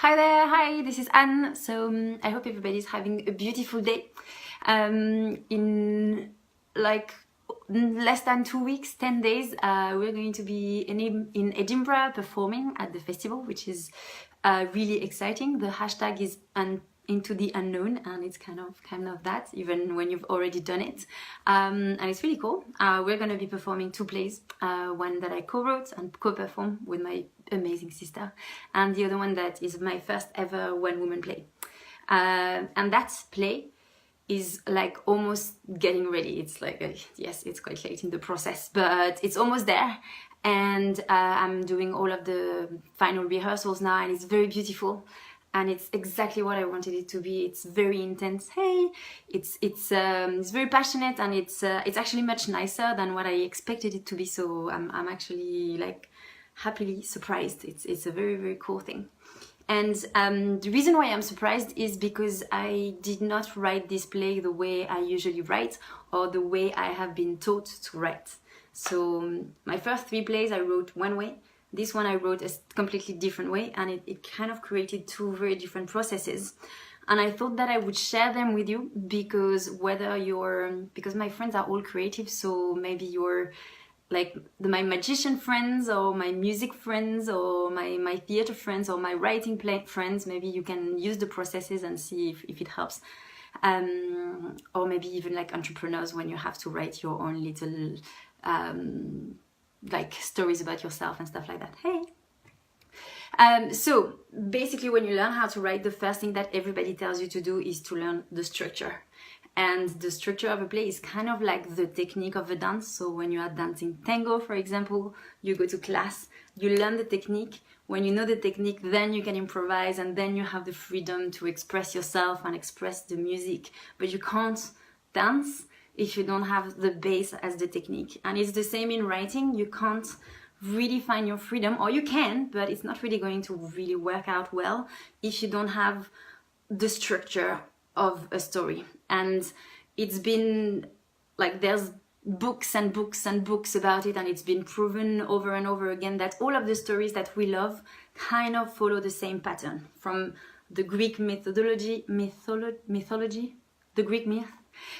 Hi there, hi, this is Anne. So I hope everybody's having a beautiful day. In like less than 2 weeks, 10 days, we're going to be in Edinburgh performing at the festival, which is really exciting. The hashtag is into the unknown, and it's kind of that, even when you've already done it. And it's really cool. We're going to be performing 2 plays, one that I co-wrote and co-performed with my amazing sister, and the other one that is my first ever one-woman play. And that play is like almost getting ready. It's like, yes, it's quite late in the process, but it's almost there. And I'm doing all of the final rehearsals now, and it's very beautiful. And it's exactly what I wanted it to be. It's very intense. Hey, it's very passionate, and it's actually much nicer than what I expected it to be. So I'm actually like happily surprised. It's a very, very cool thing. And the reason why I'm surprised is because I did not write this play the way I usually write, or the way I have been taught to write. So my first 3 plays I wrote one way. This one I wrote a completely different way, and it kind of created 2 very different processes. And I thought that I would share them with you, because because my friends are all creative, so maybe you're like my magician friends, or my music friends, or my theater friends, or my writing play friends. Maybe you can use the processes and see if it helps. Or maybe even like entrepreneurs, when you have to write your own little like stories about yourself and stuff like that. Hey. So basically, when you learn how to write, the first thing that everybody tells you to do is to learn the structure. And the structure of a play is kind of like the technique of a dance. So when you are dancing tango, for example, you go to class, you learn the technique. When you know the technique, then you can improvise, and then you have the freedom to express yourself and express the music. But you can't dance if you don't have the base as the technique. And it's the same in writing. You can't really find your freedom, or you can, but it's not really going to really work out well if you don't have the structure of a story. And it's been like, there's books and books and books about it, and it's been proven over and over again that all of the stories that we love kind of follow the same pattern, from the Greek mythology, the Greek myth,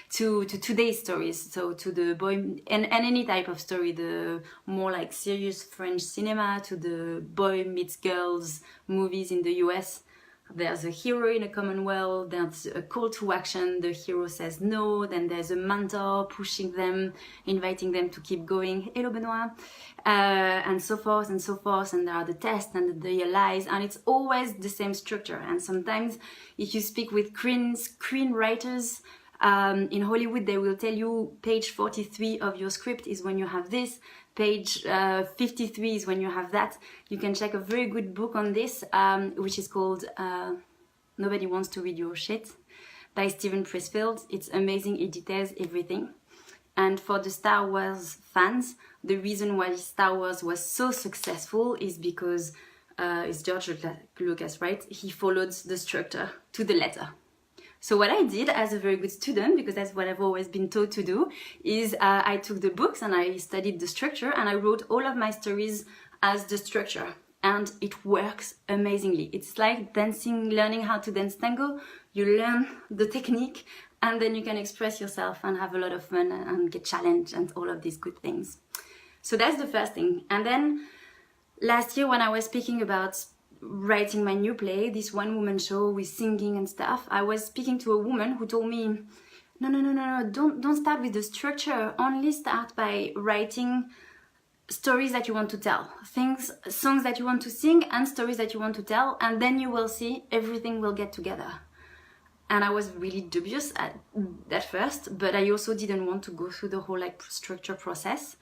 to today's stories. So to the boy and any type of story, the more like serious French cinema, to the boy meets girls movies in the US. There's a hero in a commonwealth, there's a call to action, the hero says no, then there's a mentor pushing them, inviting them to keep going, hello Benoit, and so forth and so forth, and there are the tests and the lies, and it's always the same structure. And sometimes if you speak with screenwriters in Hollywood, they will tell you page 43 of your script is when you have this, page 53 is when you have that. You can check a very good book on this, which is called Nobody Wants to Read Your Shit by Steven Pressfield. It's amazing, it details everything. And for the Star Wars fans, the reason why Star Wars was so successful is because it's George Lucas, right? He followed the structure to the letter. So what I did as a very good student, because that's what I've always been taught to do, is I took the books and I studied the structure, and I wrote all of my stories as the structure. And it works amazingly. It's like dancing, learning how to dance tango. You learn the technique, and then you can express yourself and have a lot of fun and get challenged and all of these good things. So that's the first thing. And then last year, when I was speaking about writing my new play, this one-woman show with singing and stuff, I was speaking to a woman who told me, no, don't start with the structure, only start by writing stories that you want to tell, songs that you want to sing, and stories that you want to tell, and then you will see everything will get together. And I was really dubious at first, but I also didn't want to go through the whole like structure process,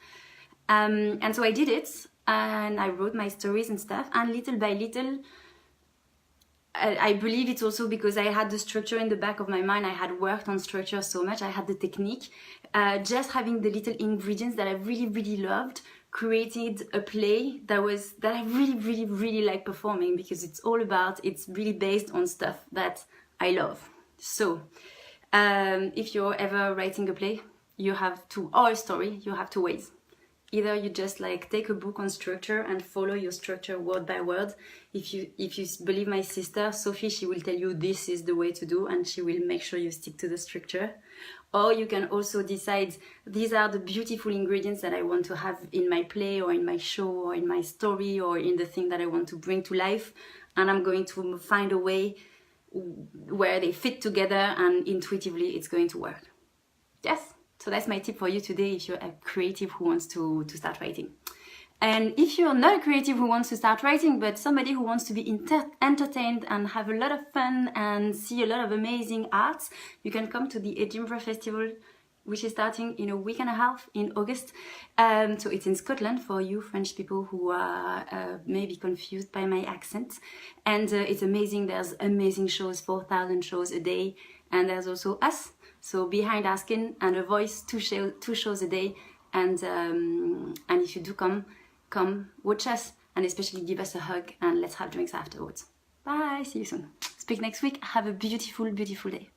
and so I did it. And I wrote my stories and stuff, and little by little, I believe it's also because I had the structure in the back of my mind. I had worked on structure so much, I had the technique. Just having the little ingredients that I really, really loved created a play that I really, really, really like performing, because it's really based on stuff that I love. So if you're ever writing a play, or a story, you have 2 ways. Either you just like take a book on structure and follow your structure word by word. If you believe my sister Sophie, she will tell you this is the way to do, and she will make sure you stick to the structure. Or you can also decide, these are the beautiful ingredients that I want to have in my play or in my show or in my story or in the thing that I want to bring to life, and I'm going to find a way where they fit together and intuitively it's going to work. Yes, so that's my tip for you today if you're a creative who wants to start writing. And if you're not a creative who wants to start writing, but somebody who wants to be entertained and have a lot of fun and see a lot of amazing arts, you can come to the Edinburgh Festival, which is starting in a week and a half in August. So it's in Scotland for you French people who are maybe confused by my accent. And it's amazing. There's amazing shows, 4,000 shows a day. And there's also us. So Behind Our Skin and A Voice, two shows a day. And if you do come, watch us, and especially give us a hug, and let's have drinks afterwards. Bye, see you soon. Speak next week. Have a beautiful, beautiful day.